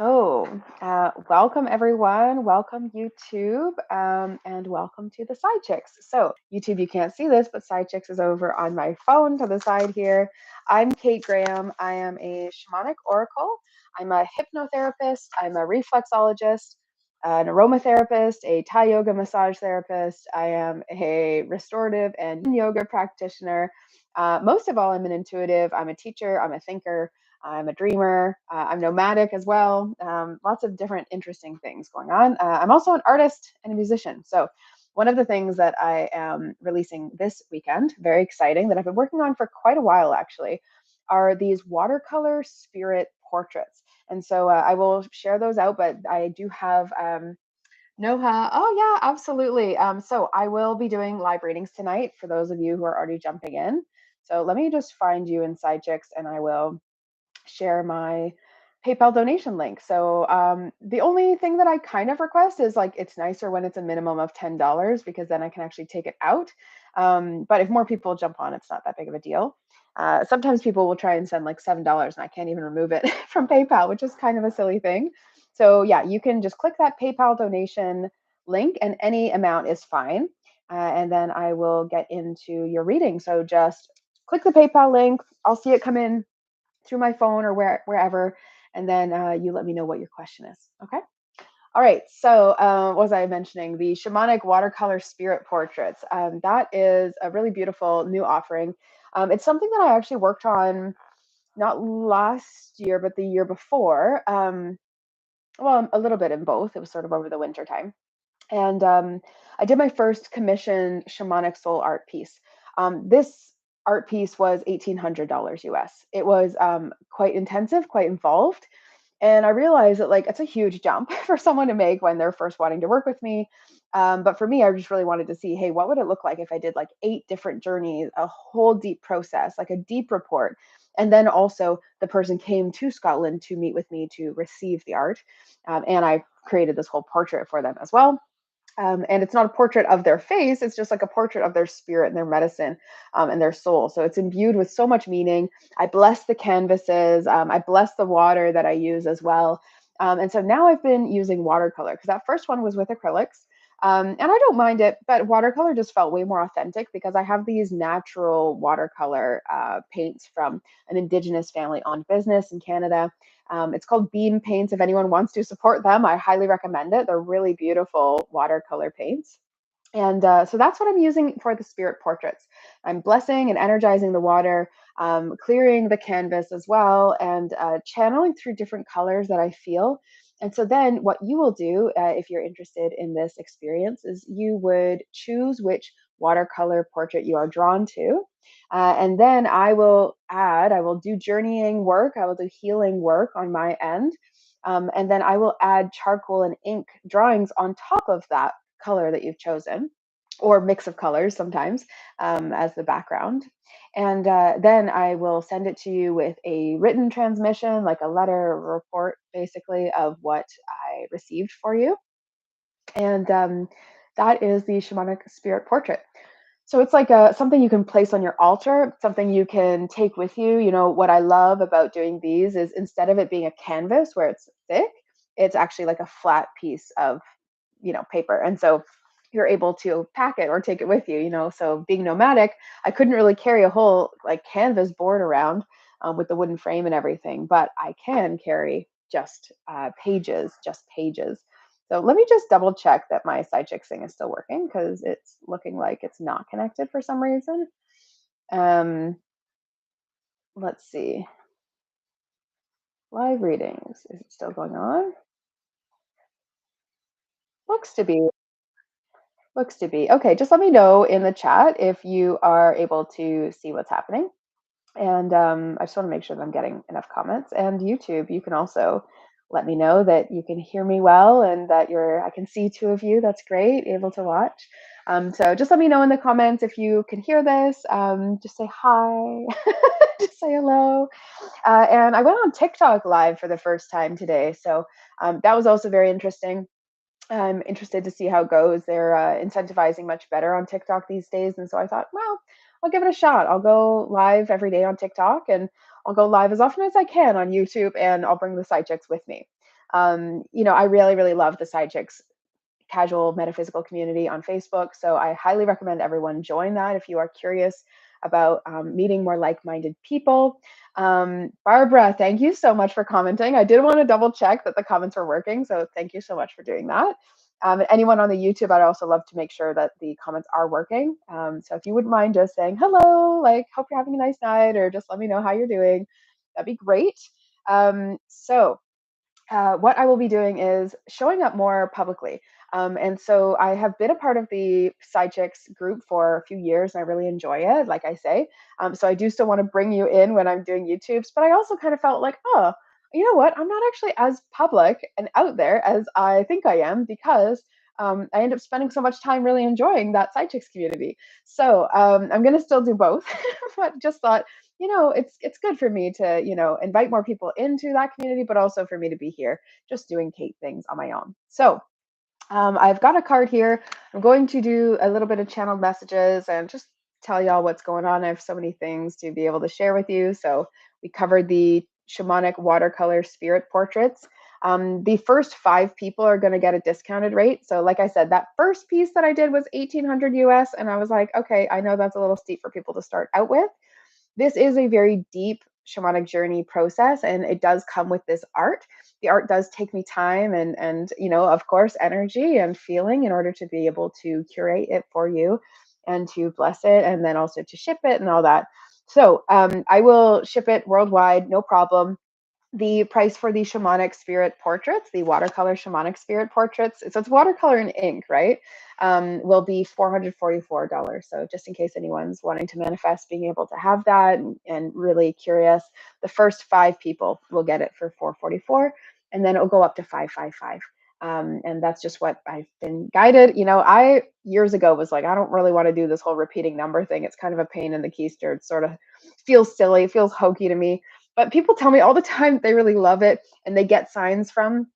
Welcome everyone. Welcome YouTube, and welcome to the Side Chicks. So, YouTube, you can't see this, but Side Chicks is over on my phone to the side here. I'm Kate Graham. I am a shamanic oracle. I'm a hypnotherapist. I'm a reflexologist, an aromatherapist, a Thai yoga massage therapist. I am a restorative and yoga practitioner. Most of all, I'm an intuitive. I'm a teacher. I'm a thinker. I'm a dreamer. I'm nomadic as well. Lots of different interesting things going on. I'm also an artist and a musician. So, one of the things that I am releasing this weekend, very exciting, that I've been working on for quite a while actually, are these watercolor spirit portraits. And so I will share those out, but I do have Noha. Oh, yeah, absolutely. So I will be doing live readings tonight for those of you who are already jumping in. So let me just find you in Side Chicks and I will share my PayPal donation link. So the only thing that I kind of request is like it's nicer when it's a minimum of $10 because then I can actually take it out. But if more people jump on, it's not that big of a deal. Sometimes people will try and send like $7 and I can't even remove it from PayPal, which is kind of a silly thing. So yeah, you can just click that PayPal donation link and any amount is fine. And then I will get into your reading. So just click the PayPal link. I'll see it come in through my phone or wherever, and then you let me know what your question is. Okay. All right. So, what was I mentioning? The shamanic watercolor spirit portraits. That is a really beautiful new offering. It's something that I actually worked on not last year, but the year before. Well, a little bit in both. It was sort of over the winter time. And I did my first commissioned shamanic soul art piece. This art piece was $1,800 US. It was quite intensive, quite involved. And I realized that like it's a huge jump for someone to make when they're first wanting to work with me. But for me, I just really wanted to see, hey, what would it look like if I did like 8 different journeys, a whole deep process, like a deep report. And then also the person came to Scotland to meet with me to receive the art. And I created this whole portrait for them as well. And it's not a portrait of their face, it's just like a portrait of their spirit and their medicine, and their soul. So it's imbued with so much meaning. I bless the canvases, I bless the water that I use as well. And so now I've been using watercolor because that first one was with acrylics. And I don't mind it, but watercolor just felt way more authentic because I have these natural watercolor paints from an Indigenous family owned business in Canada. It's called Beam Paints. If anyone wants to support them, I highly recommend it. They're really beautiful watercolor paints. And so that's what I'm using for the spirit portraits. I'm blessing and energizing the water, clearing the canvas as well, and channeling through different colors that I feel. And so then what you will do, if you're interested in this experience, is you would choose which watercolor portrait you are drawn to. And then I will do journeying work, I will do healing work on my end. And then I will add charcoal and ink drawings on top of that color that you've chosen, or mix of colors sometimes, as the background. And then I will send it to you with a written transmission, like a letter report, basically, of what I received for you. And that is the shamanic spirit portrait. So it's like something you can place on your altar, something you can take with you. You know, what I love about doing these is instead of it being a canvas where it's thick, it's actually like a flat piece of, paper. And so you're able to pack it or take it with you. So being nomadic, I couldn't really carry a whole like canvas board around, with the wooden frame and everything, but I can carry just pages, just pages. So let me just double check that my sidechick thing is still working because it's looking like it's not connected for some reason. Um, let's see. Live readings. Is it still going on? Looks to be. Looks to be. Okay, just let me know in the chat if you are able to see what's happening. And I just want to make sure that I'm getting enough comments. And YouTube, you can also let me know that you can hear me well and that I can see two of you. That's great, able to watch. So just let me know in the comments if you can hear this. Just say hi, just say hello. And I went on TikTok live for the first time today. So that was also very interesting. I'm interested to see how it goes. They're incentivizing much better on TikTok these days. And so I thought, well, I'll give it a shot. I'll go live every day on TikTok and I'll go live as often as I can on YouTube and I'll bring the side chicks with me. I really, really love the Side Chicks casual metaphysical community on Facebook. So I highly recommend everyone join that if you are curious about meeting more like-minded people. Barbara, thank you so much for commenting. I did want to double check that the comments were working, so thank you so much for doing that. Anyone on the YouTube, I'd also love to make sure that the comments are working. So if you wouldn't mind just saying hello, like hope you're having a nice night, or just let me know how you're doing, that'd be great. What I will be doing is showing up more publicly. And so I have been a part of the Side Chicks group for a few years, and I really enjoy it, like I say. So I do still want to bring you in when I'm doing YouTubes, but I also kind of felt like, oh, you know what? I'm not actually as public and out there as I think I am because I end up spending so much time really enjoying that Side Chicks community. So I'm going to still do both, but just thought, it's good for me to, invite more people into that community, but also for me to be here just doing Kate things on my own. So I've got a card here. I'm going to do a little bit of channeled messages and just tell y'all what's going on. I have so many things to be able to share with you. So we covered the shamanic watercolor spirit portraits. The first 5 people are going to get a discounted rate. So like I said, that first piece that I did was 1800 US. And I was like, okay, I know that's a little steep for people to start out with. This is a very deep shamanic journey process, and it does come with this art. The art does take me time and of course energy and feeling in order to be able to curate it for you and to bless it, and then also to ship it and all that. So I will ship it worldwide, no problem. The price for the shamanic spirit portraits, the watercolor shamanic spirit portraits, so it's watercolor and ink, right? Will be $444. So just in case anyone's wanting to manifest being able to have that and really curious, the first 5 people will get it for $444, and then it'll go up to $555. And that's just what I've been guided. I years ago was like, I don't really want to do this whole repeating number thing. It's kind of a pain in the keister. It sort of feels silly, it feels hokey to me. But people tell me all the time they really love it, and they get signs from,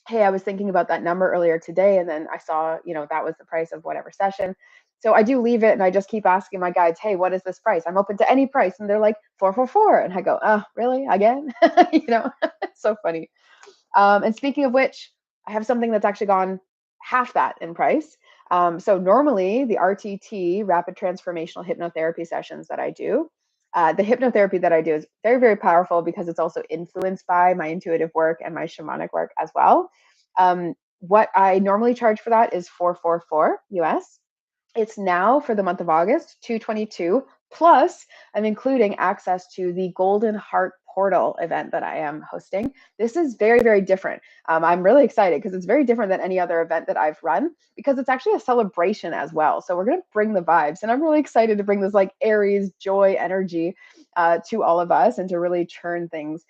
hey, I was thinking about that number earlier today, and then I saw, that was the price of whatever session. So I do leave it, and I just keep asking my guides, hey, what is this price? I'm open to any price. And they're like, 444. And I go, oh, really? Again? It's so funny. And speaking of which, I have something that's actually gone half that in price. So normally the RTT, rapid transformational hypnotherapy sessions that I do, the hypnotherapy that I do is very, very powerful because it's also influenced by my intuitive work and my shamanic work as well. What I normally charge for that is $444 US. It's now for the month of August, $222. Plus, I'm including access to the Golden Heart Portal event that I am hosting. This is very, very different. I'm really excited because it's very different than any other event that I've run, because it's actually a celebration as well. So we're going to bring the vibes, and I'm really excited to bring this like Aries joy energy to all of us and to really churn things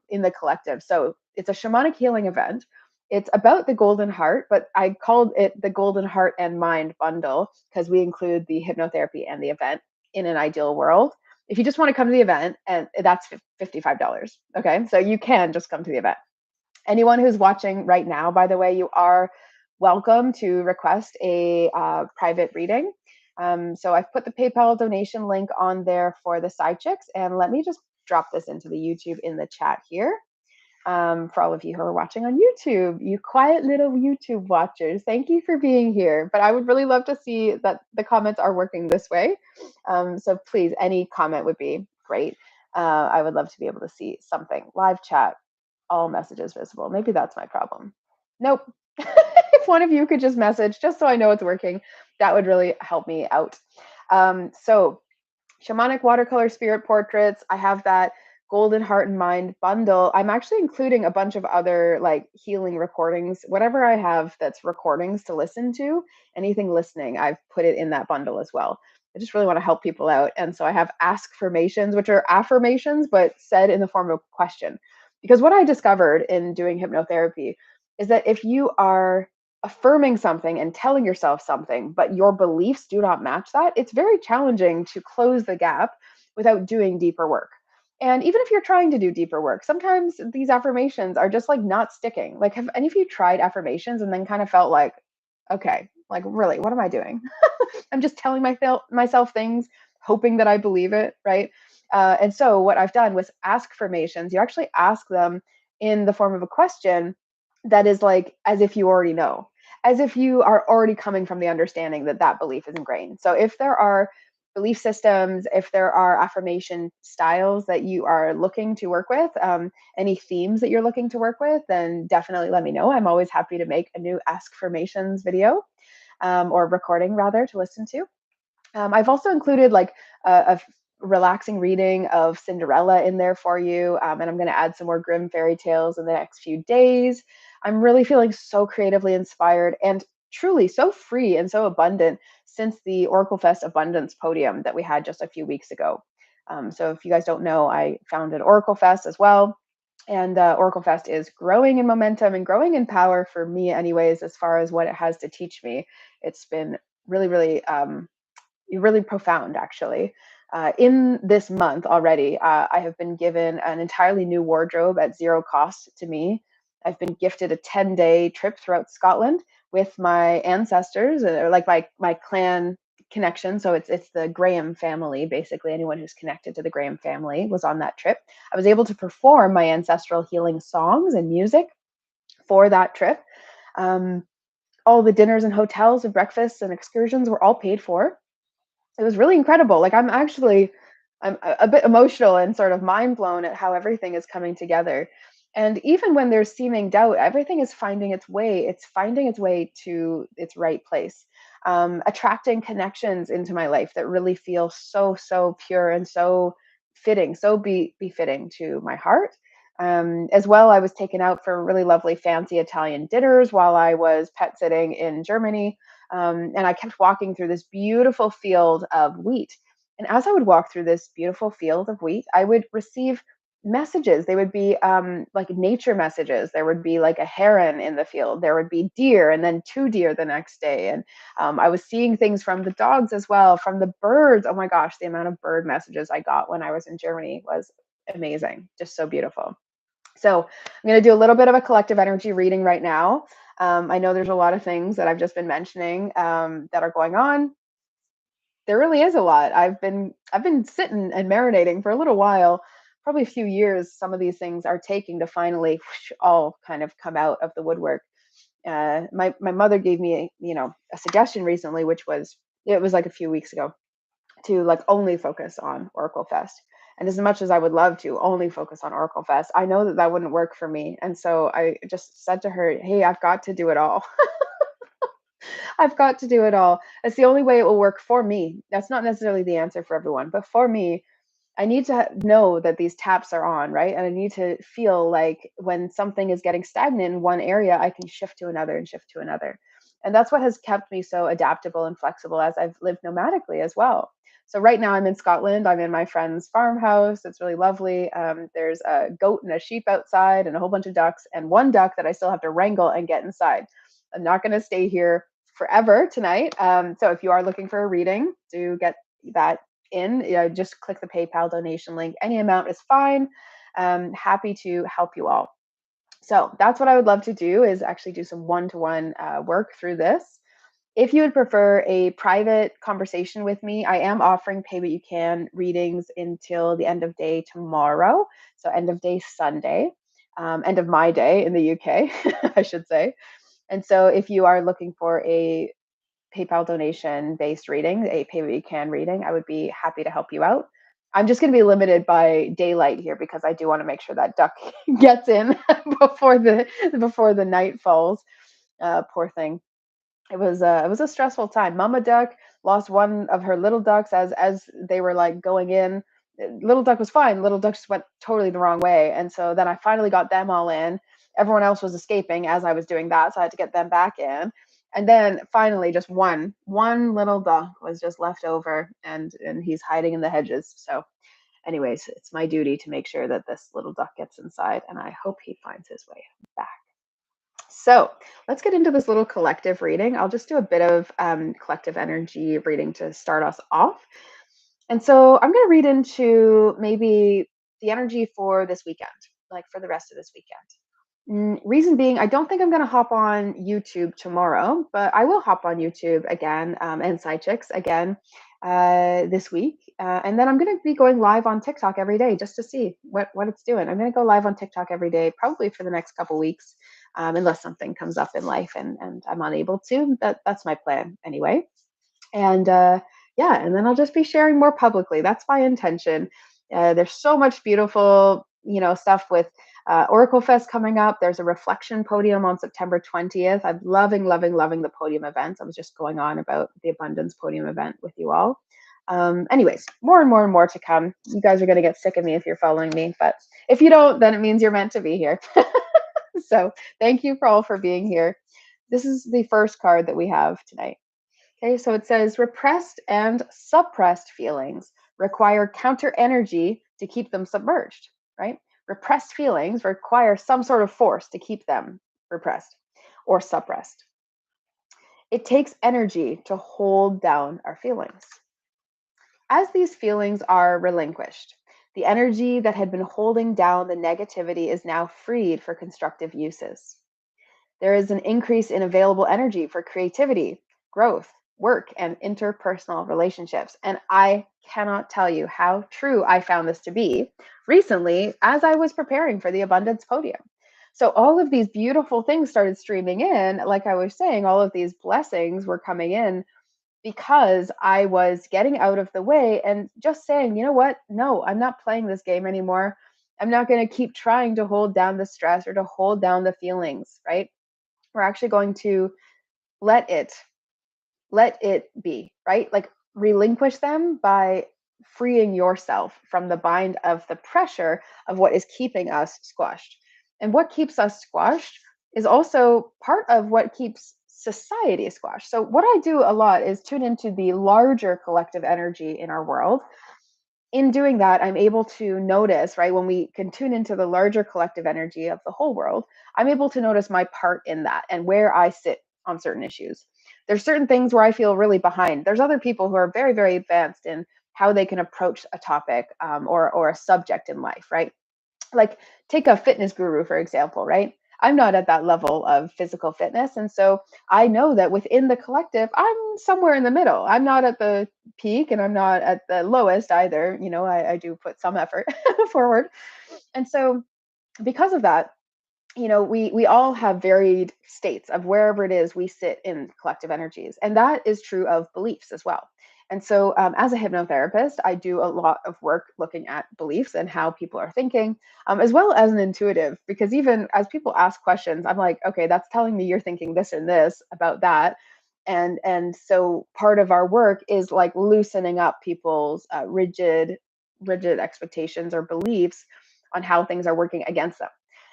in the collective. So it's a shamanic healing event. It's about the Golden Heart, but I called it the Golden Heart and Mind Bundle because we include the hypnotherapy and the event in an ideal world. If you just want to come to the event, and that's $55. Okay, so you can just come to the event. Anyone who's watching right now, by the way, you are welcome to request a private reading. So I've put the PayPal donation link on there for the Side Chicks, and let me just drop this into the YouTube in the chat here. For all of you who are watching on YouTube, you quiet little YouTube watchers, thank you for being here. But I would really love to see that the comments are working this way. So please, any comment would be great. I would love to be able to see something. Live chat, all messages visible. Maybe that's my problem. Nope. If one of you could just message, just so I know it's working, that would really help me out. So shamanic watercolor spirit portraits, I have that Golden Heart and Mind bundle. I'm actually including a bunch of other like healing recordings, whatever I have that's recordings to listen to, anything listening, I've put it in that bundle as well. I just really want to help people out. And so I have askformations, which are affirmations, but said in the form of a question. Because what I discovered in doing hypnotherapy is that if you are affirming something and telling yourself something, but your beliefs do not match that, it's very challenging to close the gap without doing deeper work. And even if you're trying to do deeper work, sometimes these affirmations are just like not sticking. Like, have any of you tried affirmations and then kind of felt like, okay, like really, what am I doing? I'm just telling myself things, hoping that I believe it, right? And so what I've done was ask affirmations. You actually ask them in the form of a question, that is like as if you already know, as if you are already coming from the understanding that that belief is ingrained. So if there are belief systems, if there are affirmation styles that you are looking to work with, any themes that you're looking to work with, then definitely let me know. I'm always happy to make a new Ask Formations video, or recording rather, to listen to. I've also included like a relaxing reading of Cinderella in there for you, and I'm going to add some more grim fairy tales in the next few days. I'm really feeling so creatively inspired and truly so free and so abundant since the Oracle Fest Abundance Podium that we had just a few weeks ago. So if you guys don't know, I founded Oracle Fest as well. And Oracle Fest is growing in momentum and growing in power for me, anyways, as far as what it has to teach me. It's been really, really really profound, actually. In this month already, I have been given an entirely new wardrobe at zero cost to me. I've been gifted a 10-day trip throughout Scotland with my ancestors, or like my clan connection. So it's the Graham family, basically. Anyone who's connected to the Graham family was on that trip. I was able to perform my ancestral healing songs and music for that trip. Um, all the dinners and hotels and breakfasts and excursions were all paid for. It was really incredible. Like I'm a bit emotional and sort of mind blown at how everything is coming together. And even when there's seeming doubt, everything is finding its way. It's finding its way to its right place, attracting connections into my life that really feel so, so pure and so fitting, so befitting to my heart. As well, I was taken out for really lovely, fancy Italian dinners while I was pet sitting in Germany, and I kept walking through this beautiful field of wheat. And as I would walk through this beautiful field of wheat, I would receive messages. They would be like nature messages. There would be like a heron in the field. There would be deer, and then two deer the next day. And I was seeing things from the dogs as well, from the birds. Oh my gosh, the amount of bird messages I got when I was in Germany was amazing, just so beautiful. So I'm going to do a little bit of a collective energy reading right now. I know there's a lot of things that I've just been mentioning that are going on. There really is a lot. I've been sitting and marinating for a little while, probably a few years. Some of these things are taking to finally whoosh, all kind of come out of the woodwork. My mother gave me a suggestion recently, which was, it was like a few weeks ago, to like only focus on Oracle Fest. And as much as I would love to only focus on Oracle Fest, I know that that wouldn't work for me. And so I just said to her, "Hey, I've got to do it all. I've got to do it all. That's the only way it will work for me. That's not necessarily the answer for everyone, but for me, I need to know that these taps are on, right? And I need to feel like when something is getting stagnant in one area, I can shift to another and shift to another. And that's what has kept me so adaptable and flexible as I've lived nomadically as well. So right now I'm in Scotland. I'm in my friend's farmhouse. It's really lovely. There's a goat and a sheep outside and a whole bunch of ducks and one duck that I still have to wrangle and get inside. I'm not going to stay here forever tonight. So if you are looking for a reading, do get that in. Just click the PayPal donation link. Any amount is fine. Happy to help you all. So that's what I would love to do, is actually do some one-to-one work through this. If you would prefer a private conversation with me, I am offering pay what you can readings until the end of day tomorrow. So end of day Sunday, end of my day in the UK, I should say. And so if you are looking for a PayPal donation based reading, a pay what you can reading, I would be happy to help you out. I'm just going to be limited by daylight here because I do want to make sure that duck gets in before the night falls. Poor thing. It was a stressful time. Mama duck lost one of her little ducks as they were like going in. Little duck was fine. Little duck just went totally the wrong way, and so then I finally got them all in. Everyone else was escaping as I was doing that, so I had to get them back in. And then finally, just one little duck was just left over, and he's hiding in the hedges. So, anyways, it's my duty to make sure that this little duck gets inside, and I hope he finds his way back. So let's get into this little collective reading. I'll just do a bit of collective energy reading to start us off. And so I'm going to read into maybe the energy for this weekend, like for the rest of this weekend. Reason being, I don't think I'm going to hop on YouTube tomorrow, but I will hop on YouTube again, and Side Chicks again this week. And then I'm going to be going live on TikTok every day just to see what it's doing. I'm going to go live on TikTok every day, probably for the next couple weeks. unless something comes up in life and I'm unable to. That's my plan anyway. And yeah, and then I'll just be sharing more publicly. That's my intention. There's so much beautiful, stuff with Oracle Fest coming up. There's a reflection podium on September 20th. I'm loving, loving, loving the podium events. I was just going on about the Abundance Podium event with you all. Anyways, more and more and more to come. You guys are going to get sick of me if you're following me, but if you don't, then it means you're meant to be here. So thank you for all for being here. This is the first card that we have tonight. Okay, so it says repressed and suppressed feelings require counter energy to keep them submerged, right? Repressed feelings require some sort of force to keep them repressed or suppressed. It takes energy to hold down our feelings. As these feelings are relinquished, the energy that had been holding down the negativity is now freed for constructive uses. There is an increase in available energy for creativity, growth, work, and interpersonal relationships. And I cannot tell you how true I found this to be recently as I was preparing for the Abundance Podium. So all of these beautiful things started streaming in. Like I was saying, all of these blessings were coming in because I was getting out of the way and just saying, you know what? No, I'm not playing this game anymore. I'm not going to keep trying to hold down the stress or to hold down the feelings, right? We're actually going to let it be, right? Like relinquish them by freeing yourself from the bind of the pressure of what is keeping us squashed. And what keeps us squashed is also part of what keeps society squashed. So what I do a lot is tune into the larger collective energy in our world. In doing that, I'm able to notice, right, when we can tune into the larger collective energy of the whole world, I'm able to notice my part in that and where I sit on certain issues. There's certain things where I feel really behind. There's other people who are very, very advanced in how they can approach a topic or a subject in life, right? Like take a fitness guru, for example, right? I'm not at that level of physical fitness. And so I know that within the collective, I'm somewhere in the middle. I'm not at the peak and I'm not at the lowest either. I do put some effort forward. And so because of that, we all have varied states of wherever it is we sit in collective energies, and that is true of beliefs as well. And so as a hypnotherapist, I do a lot of work looking at beliefs and how people are thinking, as well as an intuitive, because even as people ask questions, I'm like, okay, that's telling me you're thinking this and this about that. And so part of our work is like loosening up people's rigid expectations or beliefs on how things are working against them.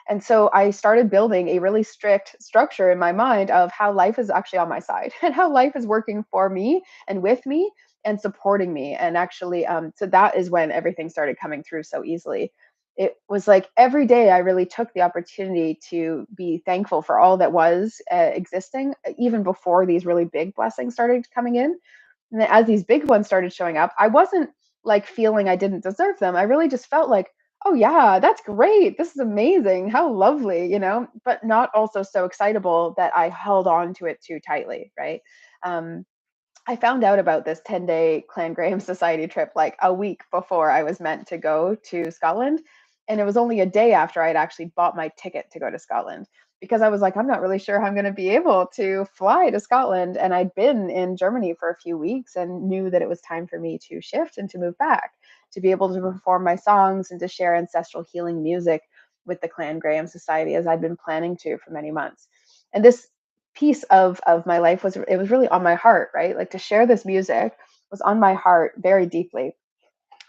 And so I started building a really strict structure in my mind of how life is actually on my side and how life is working for me and with me and supporting me. And actually, so that is when everything started coming through so easily. It was like every day I really took the opportunity to be thankful for all that was existing, even before these really big blessings started coming in. And then as these big ones started showing up, I wasn't like feeling I didn't deserve them. I really just felt like, oh yeah, that's great. This is amazing. How lovely, but not also so excitable that I held on to it too tightly, right? Um, I found out about this 10-day Clan Graham Society trip like a week before I was meant to go to Scotland. And it was only a day after I'd actually bought my ticket to go to Scotland because I was like, I'm not really sure how I'm going to be able to fly to Scotland. And I'd been in Germany for a few weeks and knew that it was time for me to shift and to move back, to be able to perform my songs and to share ancestral healing music with the Clan Graham Society as I'd been planning to for many months. And this piece of my life was really on my heart, right? Like to share this music was on my heart very deeply.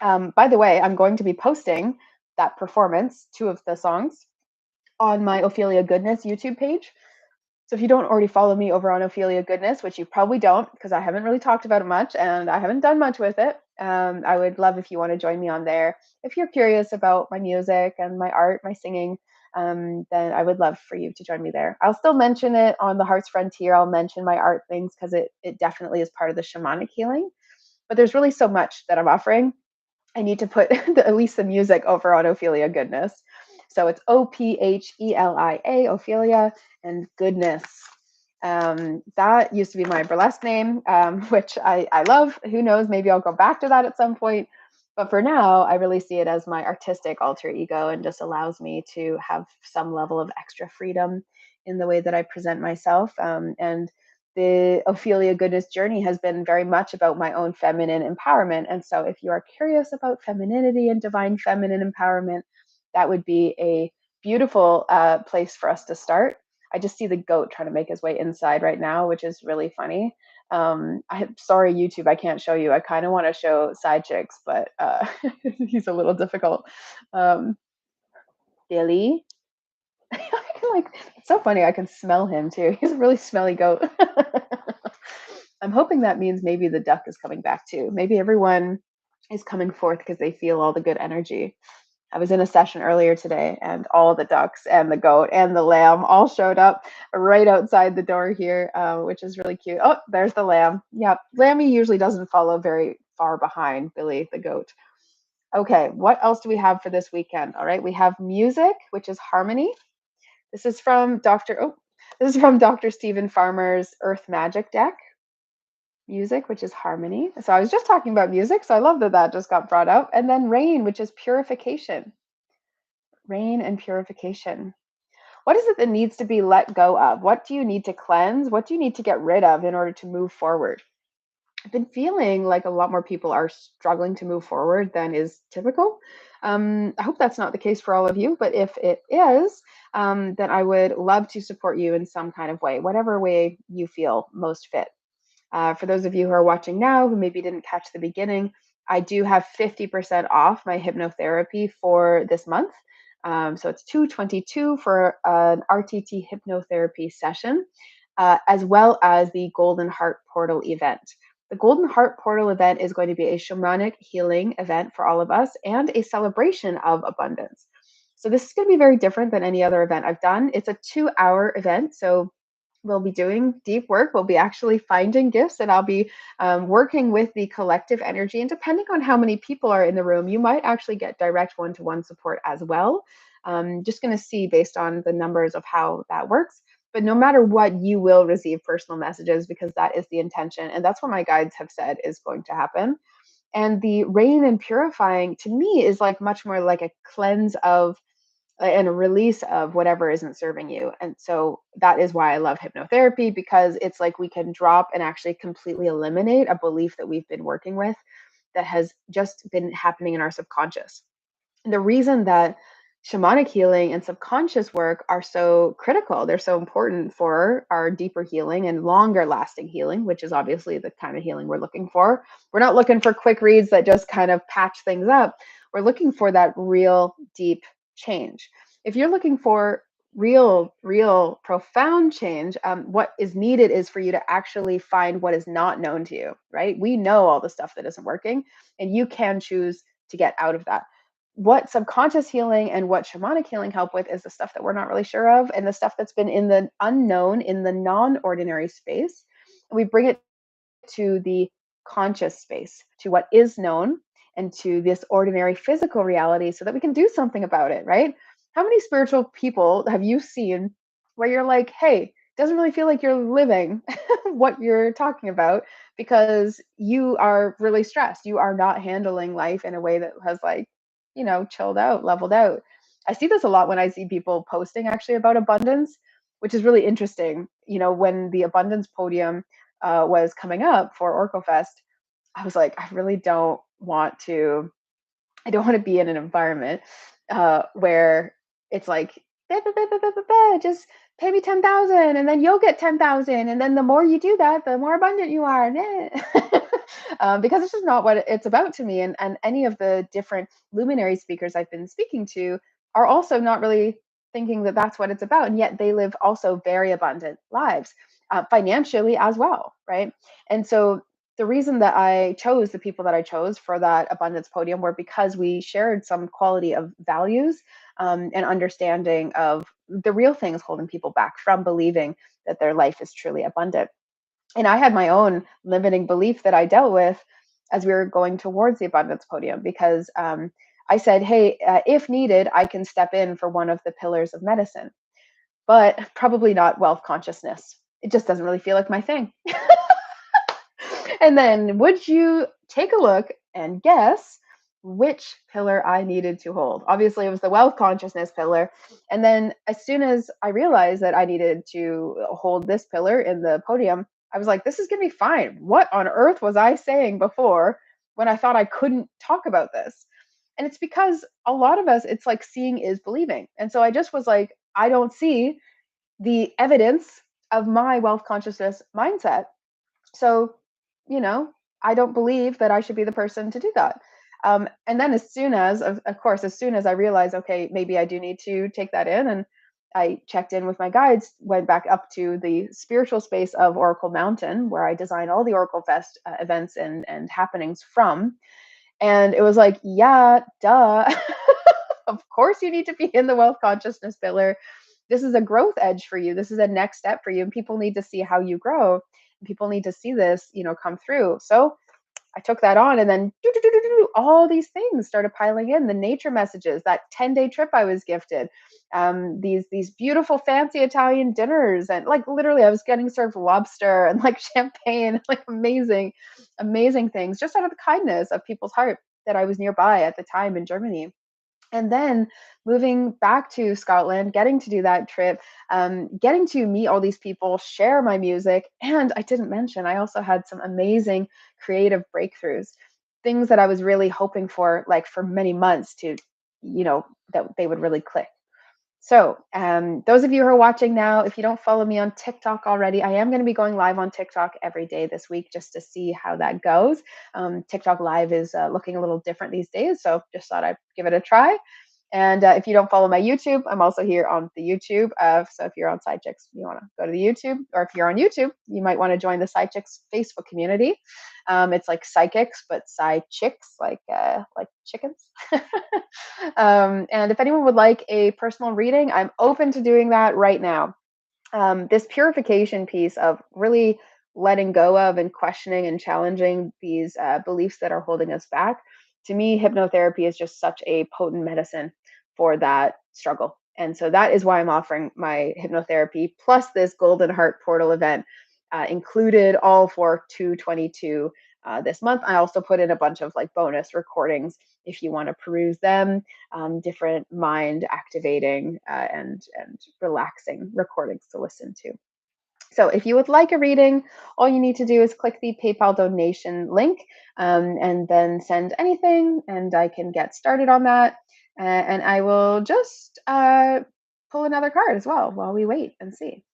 By the way, I'm going to be posting that performance, two of the songs, on my Ophelia Goodness YouTube page. So if you don't already follow me over on Ophelia Goodness, which you probably don't because I haven't really talked about it much and I haven't done much with it, I would love if you want to join me on there. If you're curious about my music and my art, my singing, then I would love for you to join me there. I'll still mention it on the Heart's Frontier. I'll mention my art things because it definitely is part of the shamanic healing. But there's really so much that I'm offering. I need to put at least the music over on Ophelia Goodness. So it's Ophelia, Ophelia, and Goodness. That used to be my burlesque name, which I love. Who knows? Maybe I'll go back to that at some point. But for now, I really see it as my artistic alter ego and just allows me to have some level of extra freedom in the way that I present myself. And the Ophelia Goodness journey has been very much about my own feminine empowerment. And so, if you are curious about femininity and divine feminine empowerment, that would be a beautiful place for us to start. I just see the goat trying to make his way inside right now, which is really funny. I'm sorry, YouTube, I can't show you. I kind of want to show side chicks, but he's a little difficult. Um, Billy, I can like, it's so funny. I can smell him too. He's a really smelly goat. I'm hoping that means maybe the duck is coming back too. Maybe everyone is coming forth because they feel all the good energy. I was in a session earlier today, and all the ducks and the goat and the lamb all showed up right outside the door here, which is really cute. Oh, there's the lamb. Yep, Lammy usually doesn't follow very far behind Billy the goat. Okay, what else do we have for this weekend? All right, we have music, which is harmony. This is from Dr. Stephen Farmer's Earth Magic deck. Music, which is harmony. So I was just talking about music, so I love that that just got brought up. And then rain, which is purification. Rain and purification. What is it that needs to be let go of? What do you need to cleanse? What do you need to get rid of in order to move forward? I've been feeling like a lot more people are struggling to move forward than is typical. I hope that's not the case for all of you, but if it is, then I would love to support you in some kind of way, whatever way you feel most fit. For those of you who are watching now who maybe didn't catch the beginning, I do have 50% off my hypnotherapy for this month. So it's $222 for an RTT hypnotherapy session, as well as the Golden Heart Portal event. The Golden Heart Portal event is going to be a shamanic healing event for all of us and a celebration of abundance. So this is going to be very different than any other event I've done. It's a 2-hour event. So we'll be doing deep work. We'll be actually finding gifts, and I'll be working with the collective energy. And depending on how many people are in the room, you might actually get direct one-to-one support as well. Just going to see based on the numbers of how that works. But no matter what, you will receive personal messages because that is the intention. And that's what my guides have said is going to happen. And the rain and purifying to me is like much more like a cleanse of and a release of whatever isn't serving you. And so that is why I love hypnotherapy, because it's like we can drop and actually completely eliminate a belief that we've been working with that has just been happening in our subconscious. And the reason that shamanic healing and subconscious work are so critical, they're so important for our deeper healing and longer lasting healing, which is obviously the kind of healing we're looking for. We're not looking for quick reads that just kind of patch things up. We're looking for that real deep change. If you're looking for real profound change, what is needed is for you to actually find what is not known to you, right? We know all the stuff that isn't working, and you can choose to get out of that. What subconscious healing and what shamanic healing help with is the stuff that we're not really sure of, and the stuff that's been in the unknown, in the non-ordinary space. We bring it to the conscious space, to what is known, and to this ordinary physical reality so that we can do something about it, right? How many spiritual people have you seen where you're like, hey, it doesn't really feel like you're living what you're talking about because you are really stressed. You are not handling life in a way that has like, chilled out, leveled out. I see this a lot when I see people posting actually about abundance, which is really interesting. When the abundance podium was coming up for OrcoFest, I was like, I really don't want to. I don't want to be in an environment where it's like, just pay me 10,000, and then you'll get 10,000, and then the more you do that, the more abundant you are. Because it's just not what it's about to me. And any of the different luminary speakers I've been speaking to are also not really thinking that that's what it's about, and yet they live also very abundant lives, financially as well, right? And so the reason that I chose the people that I chose for that abundance podium were because we shared some quality of values, and understanding of the real things holding people back from believing that their life is truly abundant. And I had my own limiting belief that I dealt with as we were going towards the abundance podium, because I said, hey, if needed, I can step in for one of the pillars of medicine, but probably not wealth consciousness. It just doesn't really feel like my thing. And then would you take a look and guess which pillar I needed to hold. Obviously, it was the wealth consciousness pillar. And then as soon as I realized that I needed to hold this pillar in the podium, I was like, this is going to be fine. What on earth was I saying before when I thought I couldn't talk about this? And it's because a lot of us, it's like seeing is believing. And so I just was like, I don't see the evidence of my wealth consciousness mindset. So, you know, I don't believe that I should be the person to do that. And then as soon as, of course, as soon as I realized, okay, maybe I do need to take that in, and I checked in with my guides, went back up to the spiritual space of Oracle Mountain, where I design all the Oracle Fest events and happenings from. And it was like, yeah, duh. Of course, you need to be in the wealth consciousness pillar. This is a growth edge for you. This is a next step for you. And people need to see how you grow. People need to see this, come through. So I took that on, and then all these things started piling in. The nature messages, that 10-day trip I was gifted, these beautiful fancy Italian dinners, and like literally I was getting served lobster and like champagne, like amazing things just out of the kindness of people's heart that I was nearby at the time in Germany. And then moving back to Scotland, getting to do that trip, getting to meet all these people, share my music. And I didn't mention, I also had some amazing creative breakthroughs, things that I was really hoping for, like for many months to, that they would really click. So, those of you who are watching now, if you don't follow me on TikTok already, I am going to be going live on TikTok every day this week just to see how that goes. TikTok live is looking a little different these days, so just thought I'd give it a try. And if you don't follow my YouTube, I'm also here on the YouTube. So if you're on Side Chicks, you want to go to the YouTube, or if you're on YouTube, you might want to join the Side Chicks Facebook community. It's like psychics, but side chicks, like chickens. And if anyone would like a personal reading, I'm open to doing that right now. This purification piece of really letting go of and questioning and challenging these beliefs that are holding us back. To me, hypnotherapy is just such a potent medicine for that struggle. And so that is why I'm offering my hypnotherapy plus this Golden Heart Portal event, included all for 222 this month. I also put in a bunch of like bonus recordings if you want to peruse them, different mind activating and relaxing recordings to listen to. So if you would like a reading, all you need to do is click the PayPal donation link, and then send anything, and I can get started on that. And I will just pull another card as well while we wait and see.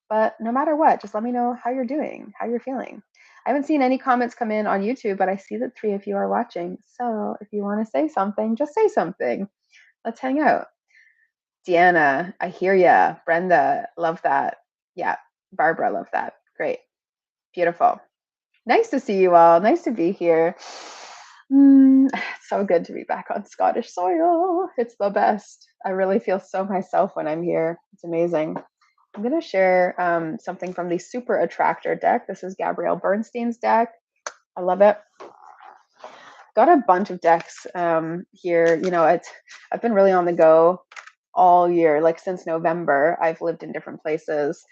But no matter what, just let me know how you're doing, how you're feeling. I haven't seen any comments come in on YouTube, but I see that 3 of you are watching. So if you want to say something, just say something. Let's hang out. Deanna, I hear ya. Brenda, love that. Yeah, Barbara, love that. Great. Beautiful. Nice to see you all. Nice to be here. It's so good to be back on Scottish soil. It's the best. I really feel so myself when I'm here. It's amazing. I'm going to share something from the Super Attractor deck. This is Gabrielle Bernstein's deck. I love it. Got a bunch of decks here. I've been really on the go all year, like since November. I've lived in different places.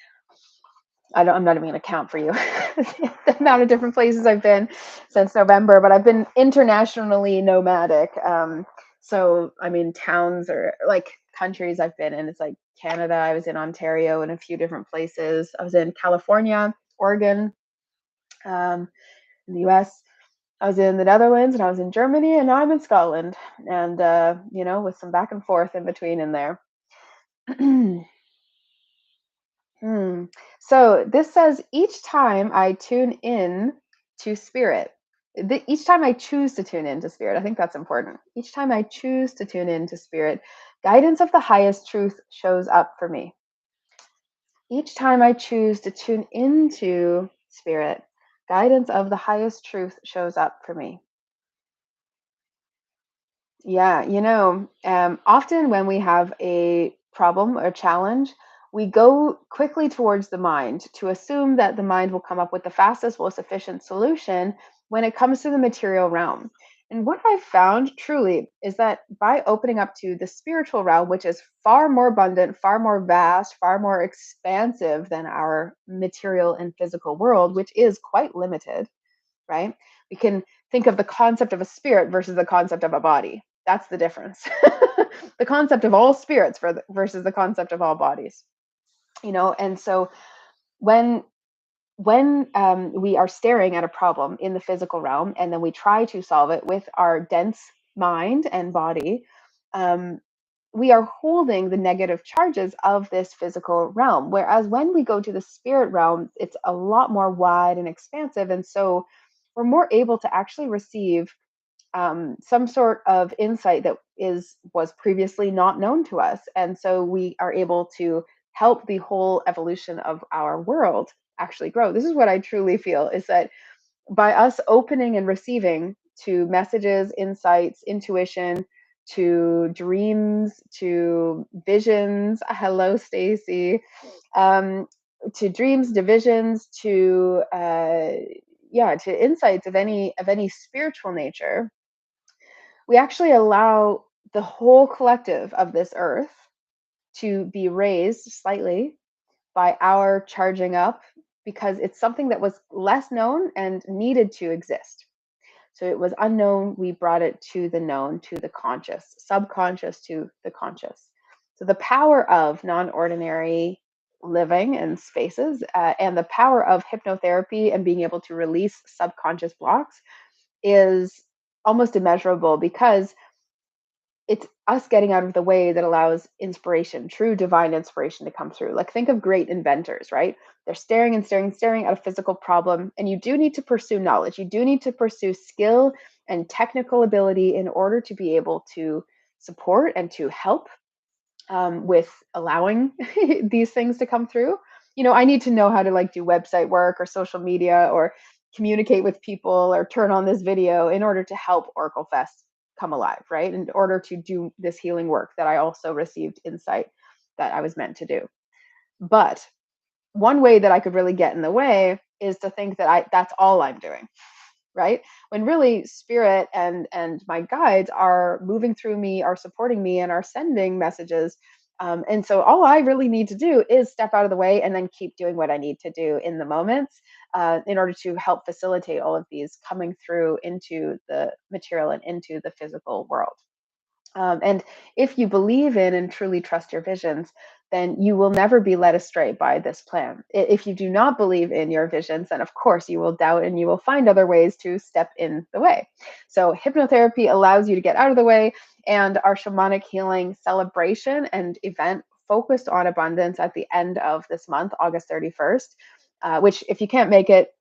I'm not even going to count for you the amount of different places I've been since November, but I've been internationally nomadic. So, I mean, towns or like countries I've been in, it's like Canada, I was in Ontario and a few different places. I was in California, Oregon, in the US. I was in the Netherlands, and I was in Germany, and now I'm in Scotland. And, with some back and forth in between in there. So this says each time I tune in to spirit, each time I choose to tune into spirit, I think that's important. Each time I choose to tune into spirit, guidance of the highest truth shows up for me. Each time I choose to tune into spirit, guidance of the highest truth shows up for me. Yeah, often when we have a problem or challenge, we go quickly towards the mind to assume that the mind will come up with the fastest, most efficient solution when it comes to the material realm. And what I've found truly is that by opening up to the spiritual realm, which is far more abundant, far more vast, far more expansive than our material and physical world, which is quite limited, right? We can think of the concept of a spirit versus the concept of a body. That's the difference. The concept of all spirits versus the concept of all bodies. And so when we are staring at a problem in the physical realm and then we try to solve it with our dense mind and body, um, we are holding the negative charges of this physical realm. Whereas when we go to the spirit realm, it's a lot more wide and expansive. And so we're more able to actually receive some sort of insight that was previously not known to us. And so we are able to help the whole evolution of our world actually grow. This is what I truly feel, is that by us opening and receiving to messages, insights, intuition, to dreams, to visions. Hello, Stacy. To dreams, to visions, to to insights of any spiritual nature, we actually allow the whole collective of this earth to be raised slightly by our charging up, because it's something that was less known and needed to exist. So it was unknown, we brought it to the known, to the conscious, subconscious to the conscious. So the power of non-ordinary living and spaces, and the power of hypnotherapy and being able to release subconscious blocks is almost immeasurable, because it's us getting out of the way that allows inspiration, true divine inspiration, to come through. Like, think of great inventors, right? They're staring and staring and staring at a physical problem. And you do need to pursue knowledge. You do need to pursue skill and technical ability in order to be able to support and to help with allowing these things to come through. I need to know how to like do website work or social media or communicate with people or turn on this video in order to help Oracle Fest come alive, right? In order to do this healing work that I also received insight that I was meant to do. But one way that I could really get in the way is to think that that's all I'm doing, right? When really spirit and my guides are moving through me, are supporting me, and are sending messages. And so all I really need to do is step out of the way and then keep doing what I need to do in the moments, in order to help facilitate all of these coming through into the material and into the physical world. And if you believe in and truly trust your visions, then you will never be led astray by this plan. If you do not believe in your visions, then of course you will doubt and you will find other ways to step in the way. So, hypnotherapy allows you to get out of the way, and our shamanic healing celebration and event focused on abundance at the end of this month, August 31st, which, if you can't make it,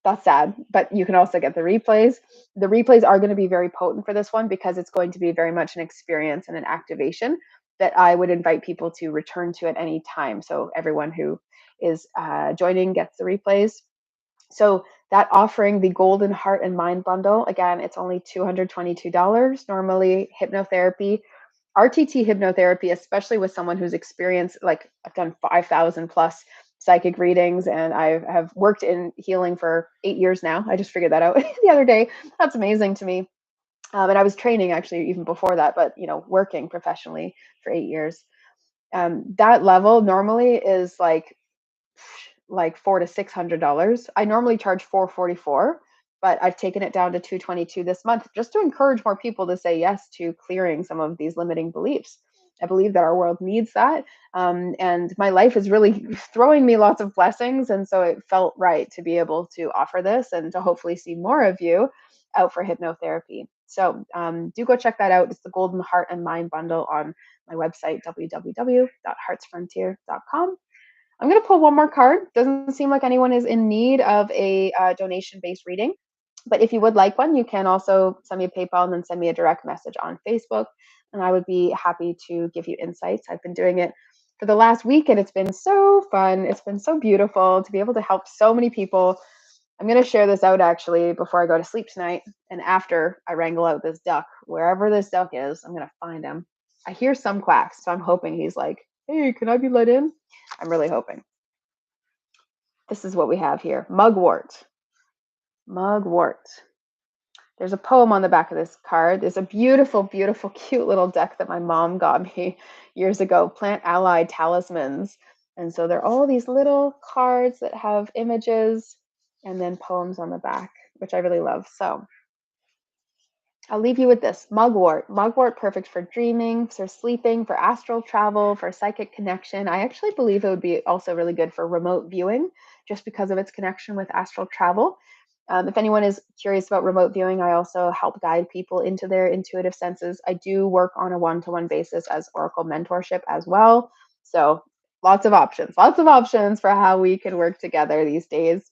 that's sad, but you can also get the replays. The replays are going to be very potent for this one, because it's going to be very much an experience and an activation that I would invite people to return to at any time. So everyone who is joining gets the replays. So that offering, the Golden Heart and Mind Bundle, again, it's only $222. Normally, hypnotherapy, RTT hypnotherapy, especially with someone who's experienced, like, I've done 5,000 plus psychic readings, and I have worked in healing for 8 years now. I just figured that out the other day. That's amazing to me. And I was training actually even before that, but working professionally for 8 years. That level normally is like $400 to $600. I normally charge $444, but I've taken it down to $222 this month, just to encourage more people to say yes to clearing some of these limiting beliefs. I believe that our world needs that. And my life is really throwing me lots of blessings. And so it felt right to be able to offer this and to hopefully see more of you out for hypnotherapy. So do go check that out. It's the Golden Heart and Mind Bundle on my website, www.heartsfrontier.com. I'm going to pull one more card. Doesn't seem like anyone is in need of a donation-based reading. But if you would like one, you can also send me a PayPal and then send me a direct message on Facebook. And I would be happy to give you insights. I've been doing it for the last week, and it's been so fun. It's been so beautiful to be able to help so many people. I'm going to share this out actually before I go to sleep tonight. And after I wrangle out this duck, wherever this duck is, I'm going to find him. I hear some quacks, so I'm hoping he's like, hey, can I be let in? I'm really hoping. This is what we have here. Mugwort. Mugwort. There's a poem on the back of this card. There's a beautiful, beautiful, cute little deck that my mom got me years ago, Plant Allied Talismans. And so they're all these little cards that have images and then poems on the back. which I really love. So I'll leave you with this mugwort. Mugwort, perfect for dreaming, for sleeping, for astral travel, for psychic connection. I actually believe it would be also really good for remote viewing just because of its connection with astral travel. If anyone is curious about remote viewing, I also help guide people into their intuitive senses. I do work on a one-to-one basis as Oracle mentorship as well. So lots of options for how we can work together these days.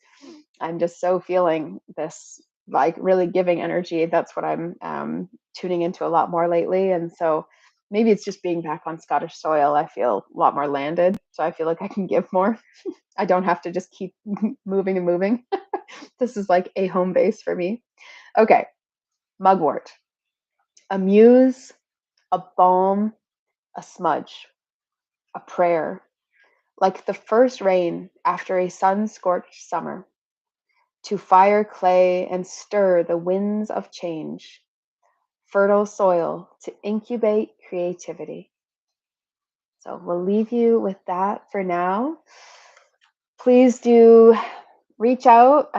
I'm just so feeling this like really giving energy. That's what I'm tuning into a lot more lately. And so maybe it's just being back on Scottish soil. I feel a lot more landed. So I feel like I can give more. I don't have to just keep moving and moving. This is like a home base for me. Okay, mugwort. A muse, a balm, a smudge, a prayer, like the first rain after a sun scorched summer, to fire clay and stir the winds of change, fertile soil to incubate creativity. So we'll leave you with that for now. Please do reach out,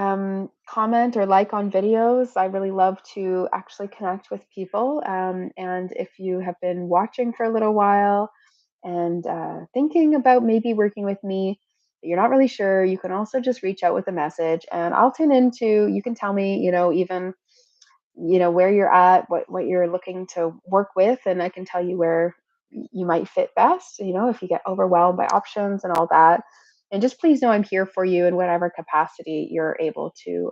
comment or like on videos. I really love to actually connect with people. And if you have been watching for a little while and thinking about maybe working with me, but you're not really sure, you can also just reach out with a message and I'll tune into, you can tell me, even where you're at, what you're looking to work with, and I can tell you where you might fit best, if you get overwhelmed by options and all that. And just please know I'm here for you in whatever capacity you're able to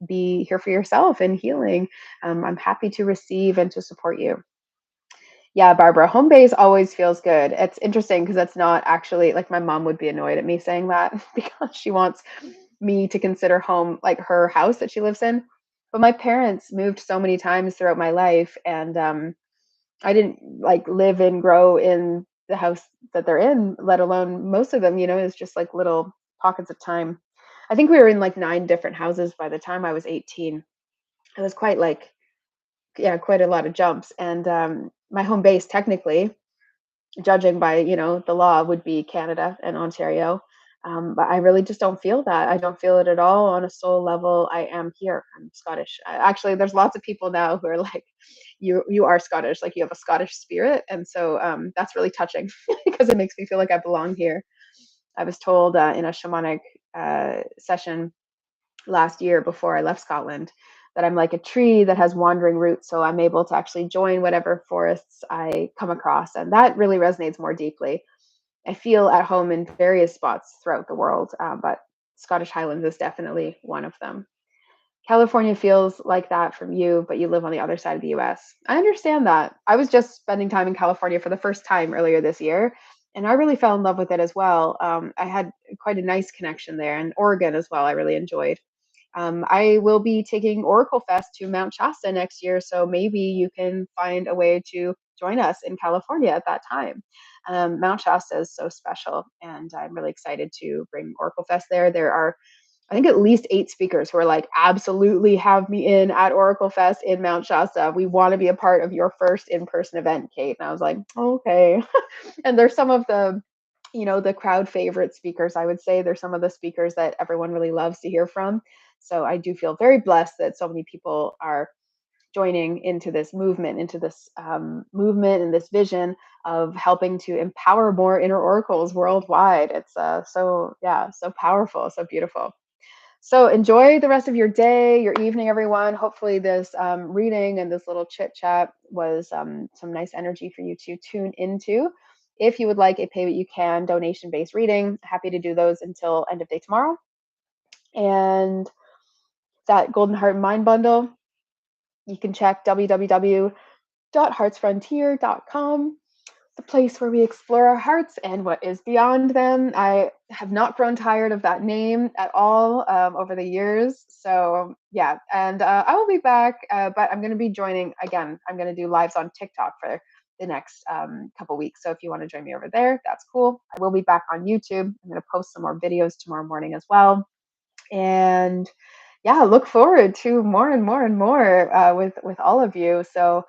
be here for yourself and healing. I'm happy to receive and to support you. Yeah, Barbara, home base always feels good. It's interesting because that's not actually like my mom would be annoyed at me saying that because she wants me to consider home like her house that she lives in. But my parents moved so many times throughout my life, and I didn't like live and grow in the house that they're in, let alone most of them, is just like little pockets of time. I think we were in like 9 different houses by the time I was 18. It was quite like, yeah, quite a lot of jumps. And my home base, technically, judging by the law, would be Canada and Ontario. But I really just don't feel that. I don't feel it at all on a soul level. I am here. I'm Scottish. Actually, there's lots of people now who are like, you are Scottish, like you have a Scottish spirit, and so that's really touching because it makes me feel like I belong here. I was told in a shamanic session last year before I left Scotland that I'm like a tree that has wandering roots. So I'm able to actually join whatever forests I come across. And that really resonates more deeply. I feel at home in various spots throughout the world, but Scottish Highlands is definitely one of them. California feels like that from you, but you live on the other side of the US. I understand that. I was just spending time in California for the first time earlier this year, and I really fell in love with it as well. I had quite a nice connection there, and Oregon as well, I really enjoyed. I will be taking Oracle Fest to Mount Shasta next year, so maybe you can find a way to join us in California at that time. Mount Shasta is so special, and I'm really excited to bring Oracle Fest there. There are, I think, at least 8 speakers who are like, absolutely have me in at Oracle Fest in Mount Shasta. We want to be a part of your first in-person event, Kate. And I was like, okay. And there's some of the crowd favorite speakers. I would say there's some of the speakers that everyone really loves to hear from. So I do feel very blessed that so many people are joining into this movement, movement and this vision of helping to empower more inner oracles worldwide. It's so powerful, so beautiful. So enjoy the rest of your day, your evening, everyone. Hopefully this reading and this little chit chat was some nice energy for you to tune into. If you would like a pay what you can donation-based reading, happy to do those until end of day tomorrow. And that Golden Heart Mind Bundle, you can check www.heartsfrontier.com, the place where we explore our hearts and what is beyond them. I have not grown tired of that name at all over the years. So yeah, and I will be back, but I'm going to be joining again. I'm going to do lives on TikTok for the next couple weeks. So if you want to join me over there, that's cool. I will be back on YouTube. I'm going to post some more videos tomorrow morning as well. And yeah, look forward to more and more and more with all of you. So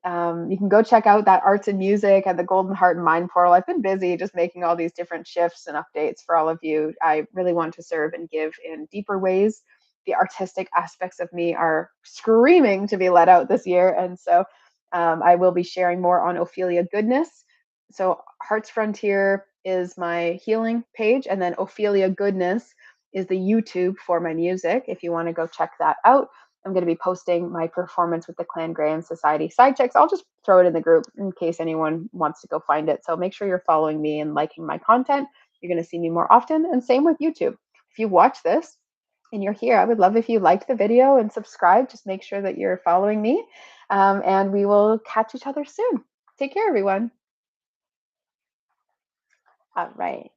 you can go check out that arts and music at the Golden Heart and Mind Portal. I've been busy just making all these different shifts and updates for all of you. I really want to serve and give in deeper ways. the artistic aspects of me are screaming to be let out this year. And so I will be sharing more on Ophelia Goodness. So Heart's Frontier is my healing page, and then Ophelia Goodness is the YouTube for my music. If you want to go check that out, I'm going to be posting my performance with the Clan Graham Society side checks. I'll just throw it in the group in case anyone wants to go find it. So make sure you're following me and liking my content. You're going to see me more often. And same with YouTube. If you watch this and you're here, I would love if you liked the video and subscribe. Just make sure that you're following me. And we will catch each other soon. Take care, everyone. All right.